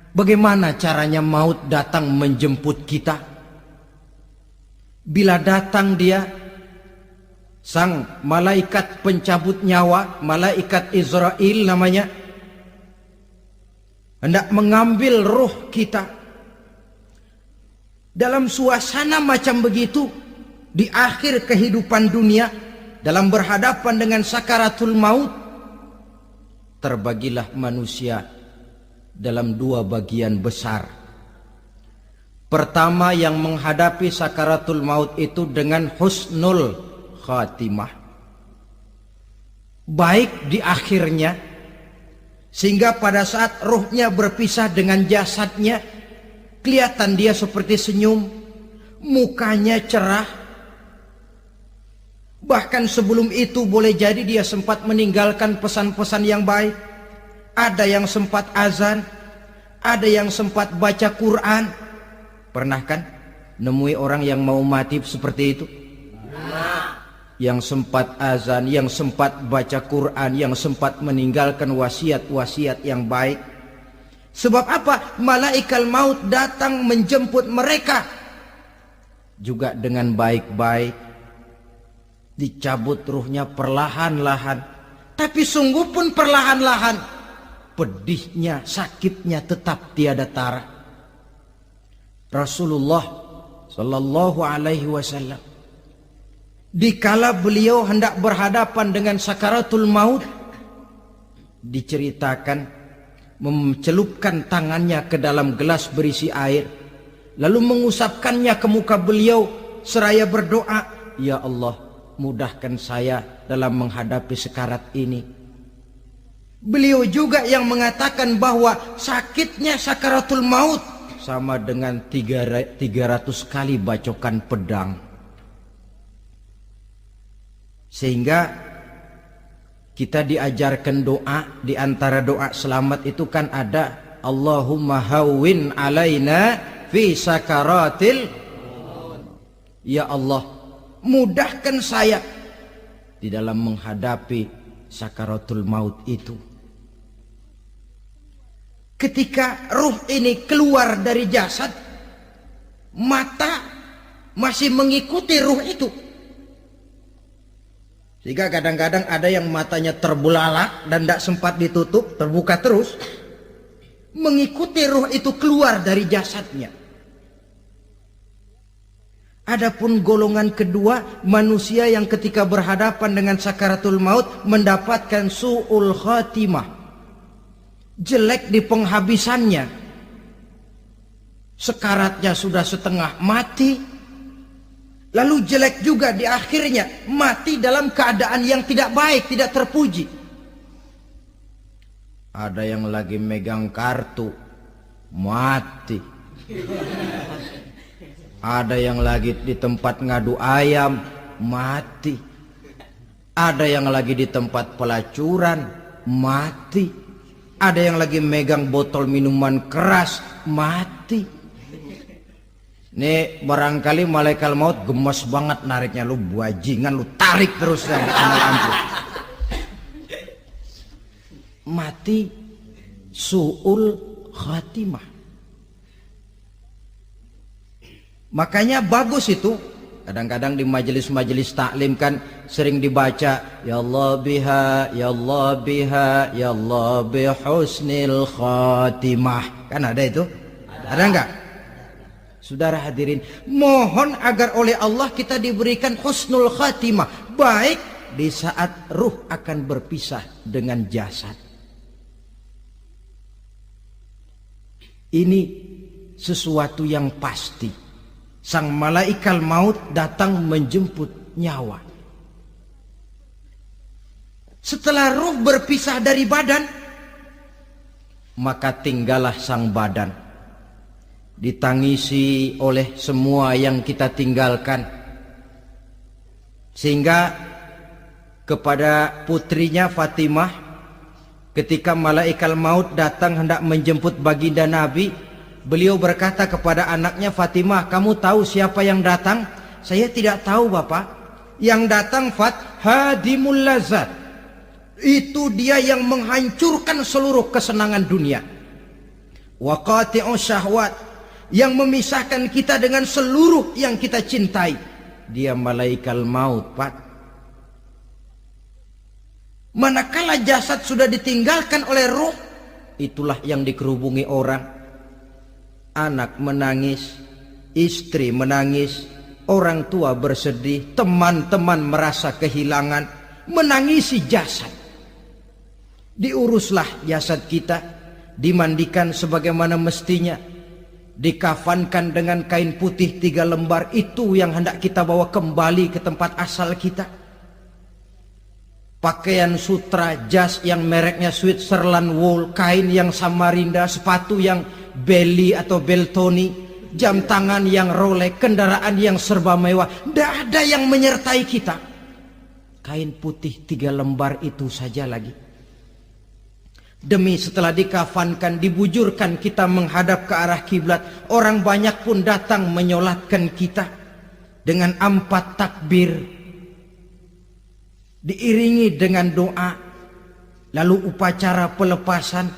bagaimana caranya maut datang menjemput kita? Bila datang dia, sang malaikat pencabut nyawa, malaikat Israel namanya, hendak mengambil roh kita. Dalam suasana macam begitu, di akhir kehidupan dunia, dalam berhadapan dengan sakaratul maut, terbagilah manusia dalam dua bagian besar. Pertama, yang menghadapi sakaratul maut itu dengan husnul khatimah, baik di akhirnya, sehingga pada saat ruhnya berpisah dengan jasadnya, kelihatan dia seperti senyum, mukanya cerah. Bahkan sebelum itu boleh jadi dia sempat meninggalkan pesan-pesan yang baik. Ada yang sempat azan, ada yang sempat baca Quran. Pernah kan nemui orang yang mau mati seperti itu? Yang sempat azan, yang sempat baca Quran, yang sempat meninggalkan wasiat-wasiat yang baik. Sebab apa? Malaikat maut datang menjemput mereka juga dengan baik-baik. Dicabut ruhnya perlahan-lahan, tapi sungguh pun perlahan-lahan. Pedihnya, sakitnya tetap tiada tara. Rasulullah Sallallahu Alaihi Wasallam, dikala beliau hendak berhadapan dengan sakaratul maut, diceritakan mencelupkan tangannya ke dalam gelas berisi air, lalu mengusapkannya ke muka beliau seraya berdoa, "Ya Allah, mudahkan saya dalam menghadapi sekarat ini." Beliau juga yang mengatakan bahwa sakitnya sakaratul maut sama dengan 300 kali bacokan pedang. Sehingga kita diajarkan doa, di antara doa selamat itu kan ada Allahumma hawwin alaina fi sakaratil, ya Allah, mudahkan saya di dalam menghadapi sakaratul maut itu. Ketika ruh ini keluar dari jasad, mata masih mengikuti ruh itu. Sehingga kadang-kadang ada yang matanya terbelalak dan tidak sempat ditutup, terbuka terus, mengikuti ruh itu keluar dari jasadnya. Adapun golongan kedua, manusia yang ketika berhadapan dengan sakaratul maut mendapatkan su'ul khatimah, jelek di penghabisannya. Sekaratnya sudah setengah mati, lalu jelek juga di akhirnya, mati dalam keadaan yang tidak baik, tidak terpuji. Ada yang lagi megang kartu, mati. Ada yang lagi di tempat ngadu ayam, mati. Ada yang lagi di tempat pelacuran, mati. Ada yang lagi megang botol minuman keras, mati. Nih barangkali malaikat maut gemes banget nariknya, lu bajingan, lu tarik terus ya, ampun. Mati su'ul khatimah. Makanya bagus itu. Kadang-kadang di majelis-majelis taklim kan sering dibaca ya Allah biha, ya Allah biha, ya Allah bihusnil khatimah. Kan ada itu? Ada enggak? Saudara hadirin, mohon agar oleh Allah kita diberikan husnul khatimah, baik di saat ruh akan berpisah dengan jasad. Ini sesuatu yang pasti. Sang malaikat maut datang menjemput nyawa. Setelah ruh berpisah dari badan, maka tinggallah sang badan, ditangisi oleh semua yang kita tinggalkan. Sehingga kepada putrinya Fatimah, ketika malaikat maut datang hendak menjemput baginda Nabi, beliau berkata kepada anaknya, Fatimah, kamu tahu siapa yang datang? Saya tidak tahu, Bapak. Yang datang hadimul lazat. Itu dia yang menghancurkan seluruh kesenangan dunia. Wa qati'u syahwat, yang memisahkan kita dengan seluruh yang kita cintai. Dia malaikat maut, Pak. Manakala jasad sudah ditinggalkan oleh ruh, itulah yang dikerubungi orang. Anak menangis, istri menangis, orang tua bersedih, teman-teman merasa kehilangan, menangisi jasad. Diuruslah jasad kita, dimandikan sebagaimana mestinya, dikafankan dengan kain putih 3 lembar, itu yang hendak kita bawa kembali ke tempat asal kita. Pakaian sutra, jas yang mereknya Switzerland wool, kain yang Samarinda, sepatu yang Belly atau Beltoni, jam tangan yang Rolex, kendaraan yang serba mewah, tidak ada yang menyertai kita. Kain putih 3 lembar itu saja lagi. Demi setelah dikafankan, dibujurkan kita menghadap ke arah kiblat, orang banyak pun datang menyolatkan kita dengan 4 takbir, diiringi dengan doa. Lalu upacara pelepasan,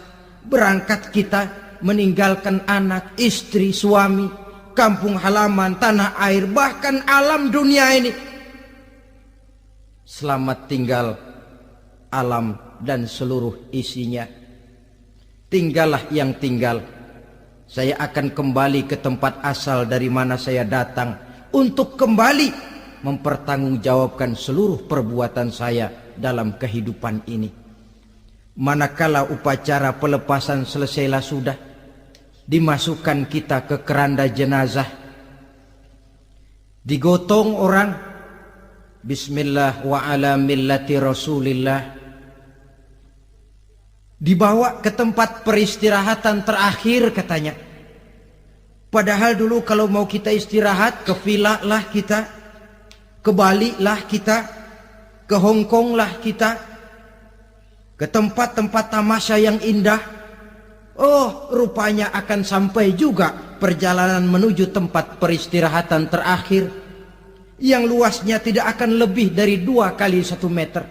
berangkat kita meninggalkan anak, istri, suami, kampung halaman, tanah air, bahkan alam dunia ini. Selamat tinggal alam dan seluruh isinya. Tinggallah yang tinggal. Saya akan kembali ke tempat asal dari mana saya datang, untuk kembali mempertanggungjawabkan seluruh perbuatan saya dalam kehidupan ini. Manakala upacara pelepasan selesailah sudah, dimasukkan kita ke keranda jenazah, digotong orang, bismillah wa ala millati rasulillah, dibawa ke tempat peristirahatan terakhir katanya. Padahal dulu kalau mau kita istirahat, ke villa lah kita, ke Bali lah kita, ke Hong Kong lah kita, ke tempat-tempat tamasya yang indah. Oh, rupanya akan sampai juga perjalanan menuju tempat peristirahatan terakhir, yang luasnya tidak akan lebih dari 2 kali 1 meter.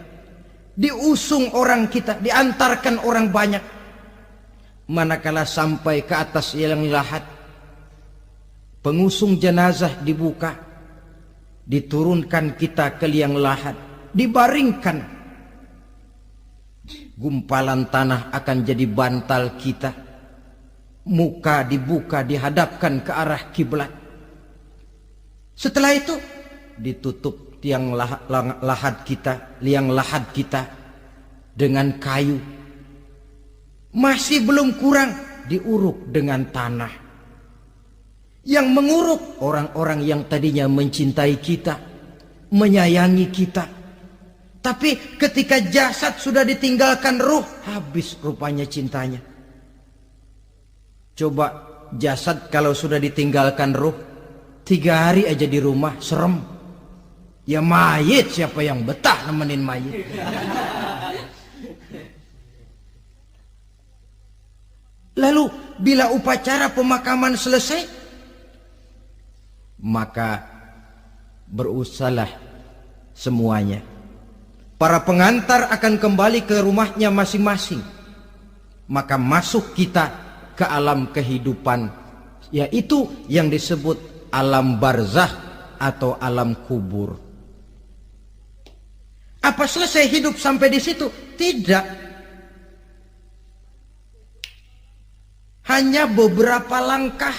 Diusung orang kita, diantarkan orang banyak. Manakala sampai ke atas yang lahat, pengusung jenazah dibuka, diturunkan kita ke liang lahat, dibaringkan. Gumpalan tanah akan jadi bantal kita. Muka dibuka, dihadapkan ke arah kiblat. Setelah itu ditutup tiang lahat kita, liang lahat kita dengan kayu. Masih belum kurang, diuruk dengan tanah. Yang menguruk orang-orang yang tadinya mencintai kita, menyayangi kita. Tapi ketika jasad sudah ditinggalkan ruh, habis rupanya cintanya. Coba jasad kalau sudah ditinggalkan ruh, 3 hari aja di rumah, serem. Ya mayit, siapa yang betah nemenin mayit? Lalu bila upacara pemakaman selesai, maka berusahalah semuanya. Para pengantar akan kembali ke rumahnya masing-masing. Maka masuk kita ke alam kehidupan, yaitu yang disebut alam barzakh atau alam kubur. Apa selesai hidup sampai di situ? Tidak. Hanya beberapa langkah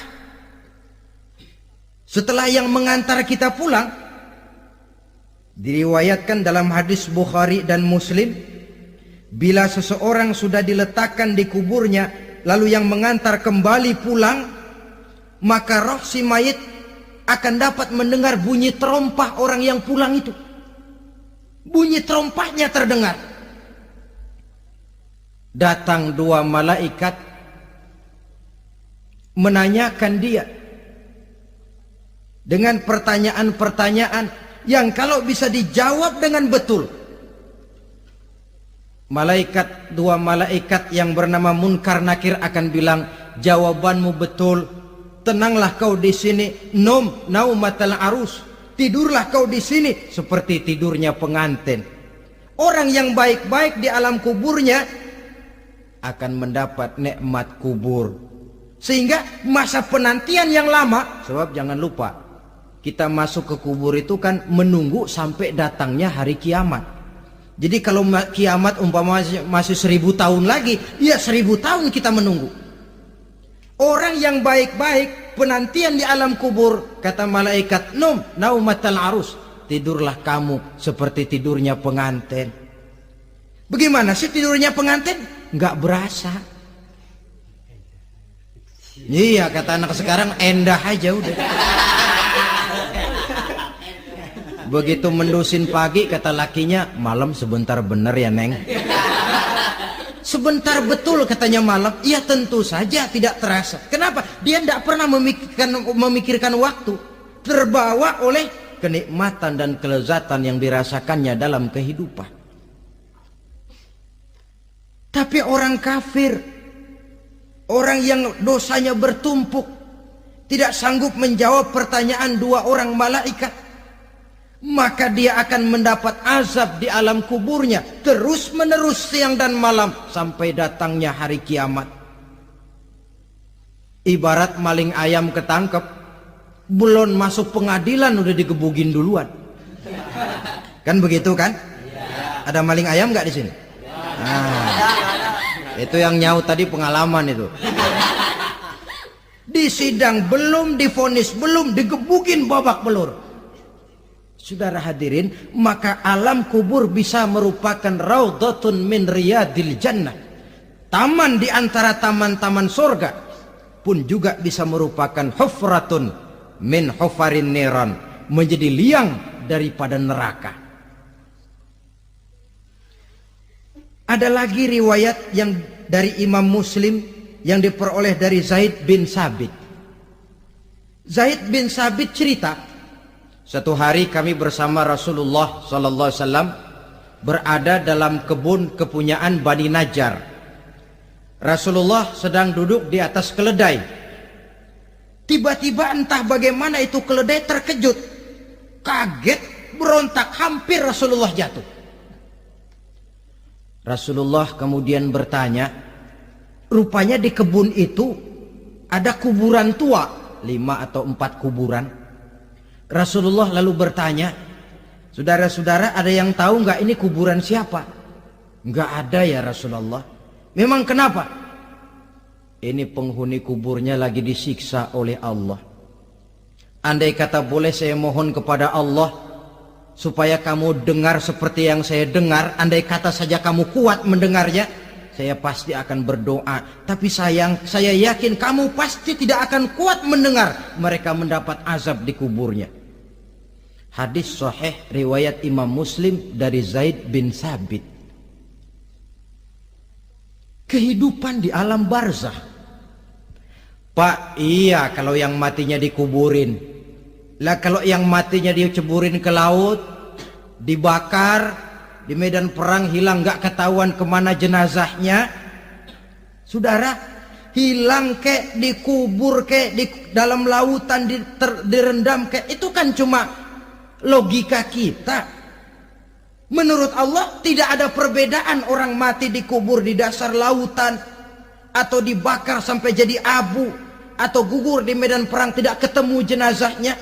setelah yang mengantar kita pulang. Diriwayatkan dalam hadis Bukhari dan Muslim, bila seseorang sudah diletakkan di kuburnya, lalu yang mengantar kembali pulang, maka roh si mayit akan dapat mendengar bunyi terompah orang yang pulang itu. Bunyi terompahnya terdengar. Datang dua malaikat menanyakan dia dengan pertanyaan-pertanyaan yang kalau bisa dijawab dengan betul, dua malaikat yang bernama Munkar Nakir akan bilang, jawabanmu betul, tenanglah kau di sini, naumatal arus, tidurlah kau di sini seperti tidurnya pengantin. Orang yang baik-baik di alam kuburnya akan mendapat nikmat kubur, sehingga masa penantian yang lama. Sebab jangan lupa, kita masuk ke kubur itu kan menunggu sampai datangnya hari kiamat. Jadi kalau kiamat umpama masih 1000 tahun lagi, ya 1000 tahun kita menunggu. Orang yang baik-baik penantian di alam kubur, kata malaikat, naumatal arus, tidurlah kamu seperti tidurnya pengantin. Bagaimana sih tidurnya pengantin? Nggak berasa. Iya, kata anak sekarang, endah aja udah. Begitu mendusin pagi, kata lakinya, malam sebentar bener ya Neng. Sebentar betul katanya malam. Ya tentu saja tidak terasa. Kenapa? Dia tidak pernah memikirkan waktu. Terbawa oleh kenikmatan dan kelezatan yang dirasakannya dalam kehidupan. Tapi orang kafir, orang yang dosanya bertumpuk, tidak sanggup menjawab pertanyaan dua orang malaikat, maka dia akan mendapat azab di alam kuburnya terus menerus siang dan malam sampai datangnya hari kiamat. Ibarat maling ayam ketangkep, belum masuk pengadilan udah digebugin duluan. Kan begitu kan? Ada maling ayam nggak di sini? Itu yang nyaut tadi pengalaman itu. Di sidang belum divonis, belum digebugin babak belur. Saudara hadirin, maka alam kubur bisa merupakan raudhatun min riyadil jannah. Taman di antara taman-taman surga, pun juga bisa merupakan hufratun min hufarin niran, menjadi liang daripada neraka. Ada lagi riwayat yang dari Imam Muslim yang diperoleh dari Zaid bin Sabit. Zaid bin Sabit cerita, satu hari kami bersama Rasulullah SAW berada dalam kebun kepunyaan Bani Najjar. Rasulullah sedang duduk di atas keledai. Tiba-tiba entah bagaimana itu keledai terkejut, kaget, berontak, hampir Rasulullah jatuh. Rasulullah kemudian bertanya, rupanya di kebun itu ada kuburan tua, 5 atau 4 kuburan. Rasulullah lalu bertanya, saudara-saudara ada yang tahu nggak ini kuburan siapa? Nggak ada ya Rasulullah. Memang kenapa? Ini penghuni kuburnya lagi disiksa oleh Allah. Andai kata boleh saya mohon kepada Allah supaya kamu dengar seperti yang saya dengar, andai kata saja kamu kuat mendengarnya, saya pasti akan berdoa. Tapi sayang, saya yakin kamu pasti tidak akan kuat mendengar mereka mendapat azab di kuburnya. Hadis sahih riwayat Imam Muslim dari Zaid bin Sabit. Kehidupan di alam barzakh. Pak, iya kalau yang matinya dikuburin. Lah kalau yang matinya diceburin ke laut, dibakar, di medan perang hilang nggak ketahuan kemana jenazahnya. Saudara, hilang kek, dikubur kek, di dalam lautan direndam kek, itu kan cuma logika kita. Menurut Allah tidak ada perbedaan orang mati dikubur di dasar lautan, atau dibakar sampai jadi abu, atau gugur di medan perang tidak ketemu jenazahnya.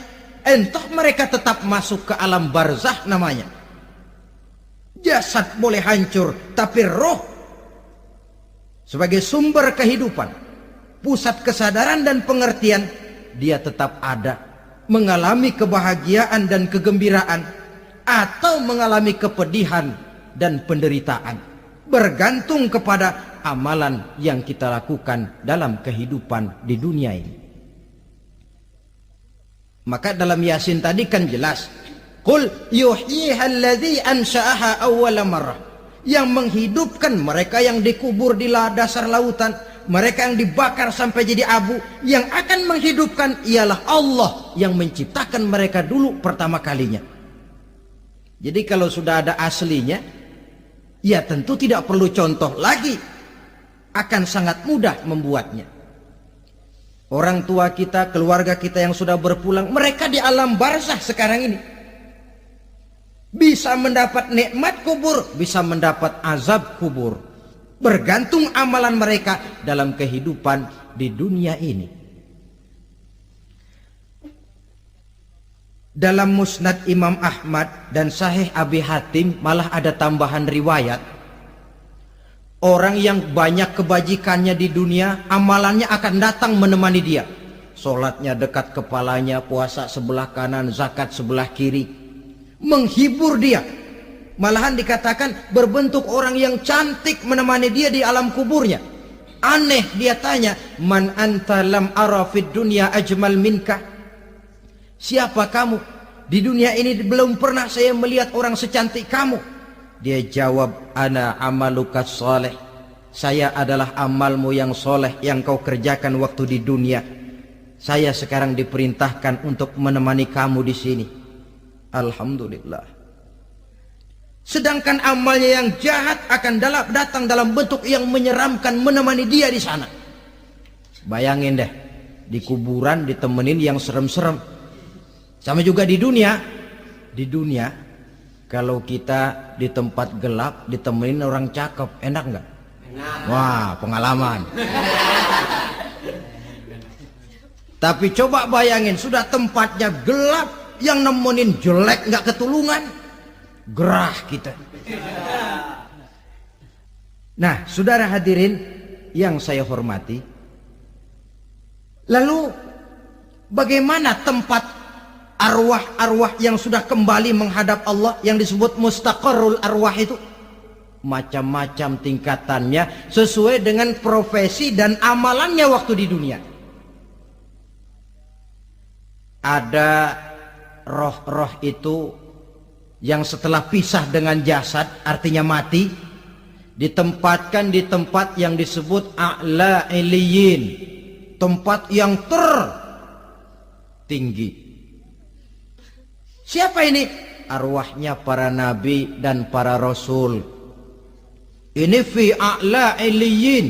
Entah mereka tetap masuk ke alam barzah namanya. Jasad boleh hancur, tapi roh sebagai sumber kehidupan, pusat kesadaran dan pengertian, dia tetap ada, mengalami kebahagiaan dan kegembiraan, atau mengalami kepedihan dan penderitaan, bergantung kepada amalan yang kita lakukan dalam kehidupan di dunia ini. Maka dalam Yasin tadi kan jelas, qul yuhyiha alladzi ansha'aha awwala marrah, yang menghidupkan mereka yang dikubur di dasar lautan, mereka yang dibakar sampai jadi abu, yang akan menghidupkan ialah Allah yang menciptakan mereka dulu pertama kalinya. Jadi kalau sudah ada aslinya, ya tentu tidak perlu contoh lagi, akan sangat mudah membuatnya. Orang tua kita, keluarga kita yang sudah berpulang, mereka di alam barzah sekarang ini bisa mendapat nikmat kubur, bisa mendapat azab kubur, bergantung amalan mereka dalam kehidupan di dunia ini. Dalam Musnad Imam Ahmad dan Sahih Abi Hatim malah ada tambahan riwayat, orang yang banyak kebajikannya di dunia, amalannya akan datang menemani dia. Sholatnya dekat kepalanya, puasa sebelah kanan, zakat sebelah kiri, menghibur dia. Malahan dikatakan berbentuk orang yang cantik menemani dia di alam kuburnya. Aneh, dia tanya, man anta lam ara fid dunya ajmal minka. Siapa kamu? Di dunia ini belum pernah saya melihat orang secantik kamu. Dia jawab, ana amaluka soleh. Saya adalah amalmu yang soleh yang kau kerjakan waktu di dunia. Saya sekarang diperintahkan untuk menemani kamu di sini. Alhamdulillah. Sedangkan amalnya yang jahat akan datang dalam bentuk yang menyeramkan menemani dia di sana. Bayangin deh, di kuburan ditemenin yang serem-serem. Sama juga di dunia. Di dunia, kalau kita di tempat gelap ditemenin orang cakep, enak nggak? Wah, pengalaman. Tapi coba bayangin, sudah tempatnya gelap, yang nemenin jelek nggak ketulungan, gerah kita. Nah, saudara hadirin yang saya hormati, lalu bagaimana tempat arwah-arwah yang sudah kembali menghadap Allah yang disebut mustaqarrul arwah itu? Macam-macam tingkatannya sesuai dengan profesi dan amalannya waktu di dunia. Ada roh-roh itu yang setelah pisah dengan jasad, artinya mati, ditempatkan di tempat yang disebut a'la iliyin, tempat yang tertinggi. Siapa ini? Arwahnya para nabi dan para rasul. Ini fi a'la iliyin,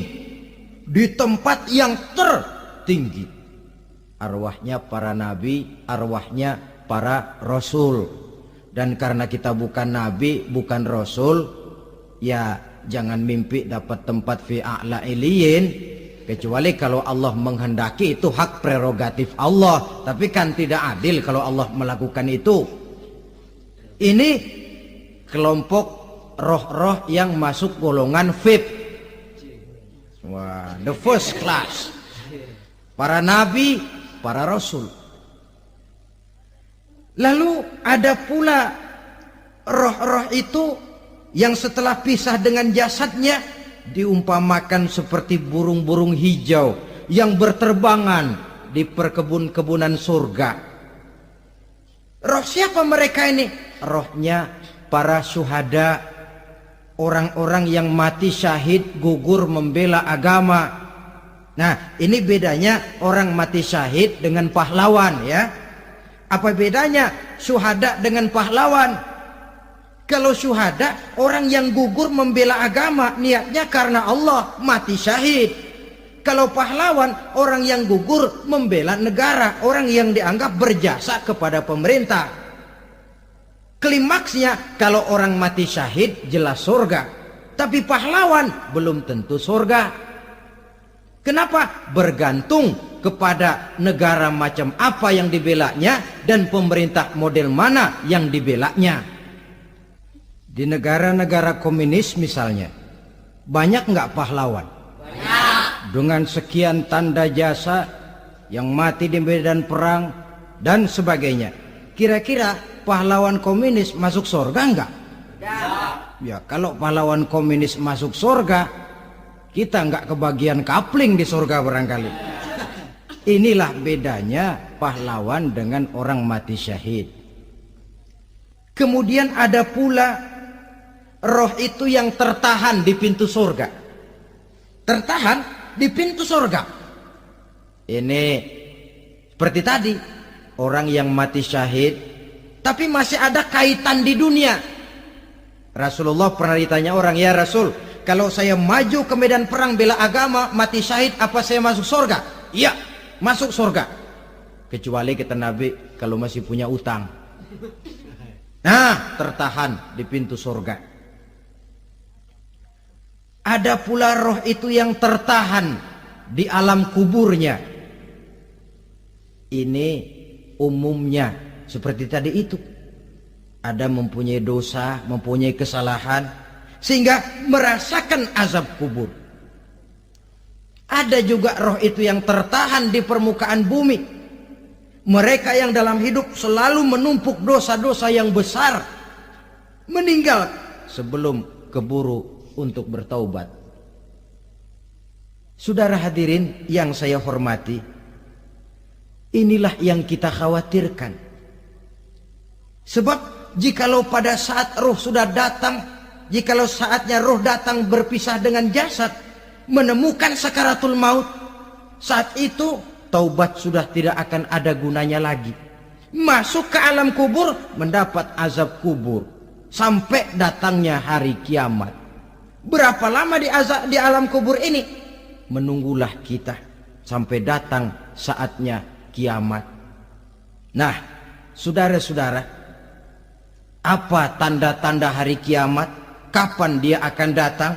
di tempat yang tertinggi. Arwahnya para nabi, arwahnya para rasul. Dan karena kita bukan nabi, bukan rasul, ya jangan mimpi dapat tempat fi a'la iliyin. Kecuali kalau Allah menghendaki, itu hak prerogatif Allah. Tapi kan tidak adil kalau Allah melakukan itu. Ini kelompok roh-roh yang masuk golongan VIP. Wah, the first class. Para nabi, para rasul. Lalu ada pula roh-roh itu yang setelah pisah dengan jasadnya diumpamakan seperti burung-burung hijau yang berterbangan di perkebun-kebunan surga. Roh siapa mereka ini? Rohnya para syuhada, orang-orang yang mati syahid gugur membela agama. Nah, ini bedanya orang mati syahid dengan pahlawan, ya. Apa bedanya syuhada dengan pahlawan? Kalau syuhada, orang yang gugur membela agama, niatnya karena Allah, mati syahid. Kalau pahlawan, orang yang gugur membela negara, orang yang dianggap berjasa kepada pemerintah. Klimaksnya, kalau orang mati syahid jelas surga, tapi pahlawan belum tentu surga. Kenapa? Bergantung kepada negara macam apa yang dibelanya dan pemerintah model mana yang dibelanya. Di negara-negara komunis misalnya, banyak nggak pahlawan? Banyak. Dengan sekian tanda jasa yang mati di medan perang dan sebagainya. Kira-kira pahlawan komunis masuk surga enggak? Tidak. Ya, kalau pahlawan komunis masuk surga, kita enggak kebagian kapling di surga barangkali. Inilah bedanya pahlawan dengan orang mati syahid. Kemudian ada pula roh itu yang tertahan di pintu surga. Tertahan di pintu surga. Ini seperti tadi, orang yang mati syahid tapi masih ada kaitan di dunia. Rasulullah pernah ditanya orang, ya Rasul, kalau saya maju ke medan perang bela agama, mati syahid, apa saya masuk surga? Iya, masuk surga. Kecuali kata Nabi, kalau masih punya utang. Nah, tertahan di pintu surga. Ada pula roh itu yang tertahan di alam kuburnya. Ini umumnya seperti tadi itu. Ada mempunyai dosa, mempunyai kesalahan, sehingga merasakan azab kubur. Ada juga roh itu yang tertahan di permukaan bumi. Mereka yang dalam hidup selalu menumpuk dosa-dosa yang besar, meninggal sebelum keburu untuk bertaubat. Saudara hadirin yang saya hormati, inilah yang kita khawatirkan. Sebab jikalau pada saat roh sudah datang, jikalau saatnya roh datang berpisah dengan jasad, menemukan sakaratul maut, saat itu taubat sudah tidak akan ada gunanya lagi. Masuk ke alam kubur, mendapat azab kubur sampai datangnya hari kiamat. Berapa lama di alam kubur ini? Menunggulah kita sampai datang saatnya kiamat. Nah, saudara-saudara, apa tanda-tanda hari kiamat? Kapan dia akan datang?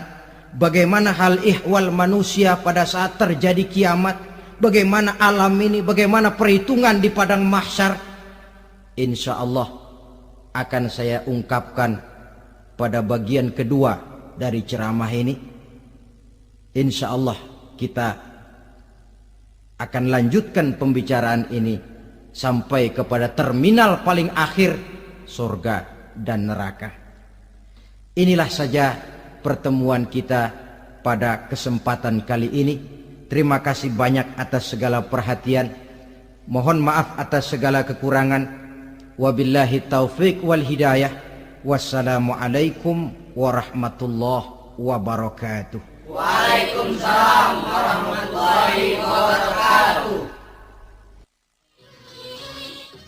Bagaimana hal ihwal manusia pada saat terjadi kiamat? Bagaimana alam ini? Bagaimana perhitungan di padang mahsyar? Insya Allah akan saya ungkapkan pada bagian kedua dari ceramah ini. Insya Allah kita akan lanjutkan pembicaraan ini sampai kepada terminal paling akhir, surga dan neraka. Inilah saja pertemuan kita pada kesempatan kali ini. Terima kasih banyak atas segala perhatian. Mohon maaf atas segala kekurangan. Wabillahi taufiq wal hidayah. Wassalamualaikum warahmatullahi wabarakatuh. Waalaikumsalam warahmatullahi wabarakatuh.